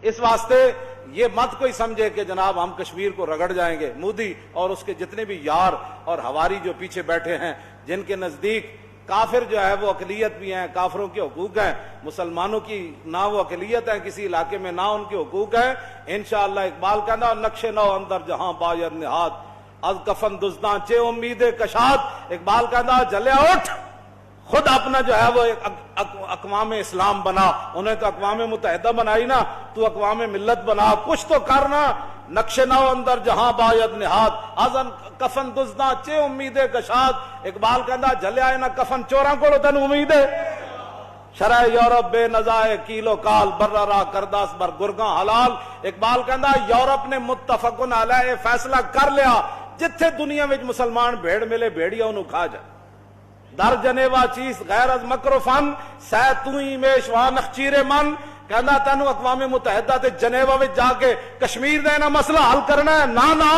اس واسطے یہ مت کوئی سمجھے کہ جناب ہم کشمیر کو رگڑ جائیں گے. مودی اور اس کے جتنے بھی یار اور ہواری جو پیچھے بیٹھے ہیں، جن کے نزدیک کافر جو ہے وہ اقلیت بھی ہیں، کافروں کے حقوق ہیں، مسلمانوں کی نہ وہ اقلیت ہے کسی علاقے میں، نہ ان کے حقوق ہیں. انشاءاللہ اقبال کہنا نقش نو اندر جہاں باید نہاد از کفن دزداں چے امید کشاد. اقبال کہنا جلیا اٹھ، خود اپنا جو ہے وہ اقوام اسلام بنا. انہیں تو اقوام متحدہ بنائی نا، تو اقوام ملت بنا، کچھ تو کرنا. نقش نو اندر جہاں باید نہاد ازن کفن دزداں چے امید کشاد. اقبال کہندا جلیا نہ کفن چوراں کولو تینوں امید ہے. شرع یورپ بے نزائے کیلو کال برا راہ کرداس بر گرگاں حلال. اقبال کہندا یورپ نے متفقن علیہ فیصلہ کر لیا جتھے دنیا وچ مسلمان بھیڑ ملے بھیڑیا انہوں کھا جائے. در جنیوا چیز غیر از مکر و فن سہ توئی میشوا نخچیر من. کہنا تینوں اقوام متحدہ تے جنیوا وچ جا کے کشمیر دا انہاں مسئلہ حل کرنا ہے. نہ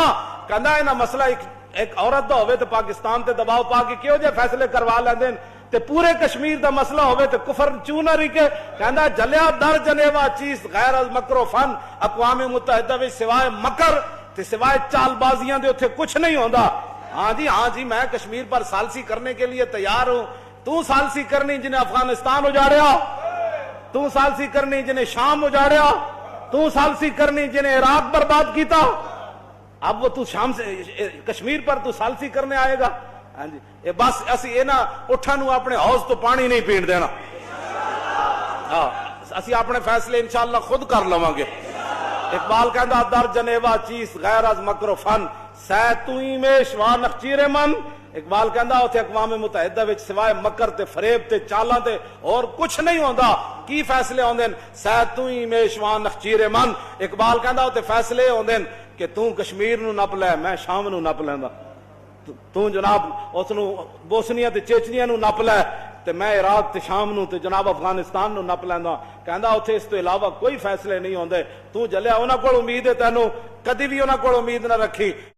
کہنا انہاں مسئلہ ایک عورت دا ہوئے تے پاکستان تے دباؤ پا کے کیوں جے فیصلے کروا لیندے تے پورے کشمیر دا مسئلہ ہوئے تے کفر چوں نہ رکے. کہنا جلیا در جنیوا چیز غیر از مکر و فن. اقوام متحدہ وچ سوائے مکر تے سوائے چال بازیاں دے اتھے کچھ نہیں ہوندا. ہاں جی میں کشمیر پر سالسی کرنے کے لیے تیار ہوں. تو سالسی کرنی جنہیں افغانستان اجاڑیا، تو سالسی کرنی جنہیں شام اجاڑیا، تو سالسی کرنی جنہیں عراق برباد کیتا. اب وہ تو شام سے کشمیر پر تو سالسی کرنے آئے گا. ہاں جی بس اسی اے نا اٹھا نو اپنے حوض تو پانی نہیں پین دینا. ہاں اسی اپنے فیصلے انشاءاللہ خود کر لواں گے. اقبال کہندا در جنیوا چیز غیر از مکر و فن سہ توئی میشوا نخچیر من. اقبال کہندا اوتھے اقوام متحدہ وچ سوائے مکر تے فریب تے چالاں تے اور کچھ نہیں ہوندا. کی فیصلے ہوندے سہ توئی میشوا نخچیر من. اقبال کہندا اوتھے فیصلے ہوندے کہ تو کشمیر نو نپ لے میں شام نو نپ لیندا، تو جناب اس نو بوسنیا تے چیچنیا نو نپ لے تے میں عراق تے شام نو تے جناب افغانستان نو نپ لیندا. کہندا اوتھے اس تو علاوہ کوئی فیصلے نہیں ہوندے. تو جلیا انہاں کول امید ہے تینوں، کدی بھی انہاں کول امید نہ رکھی.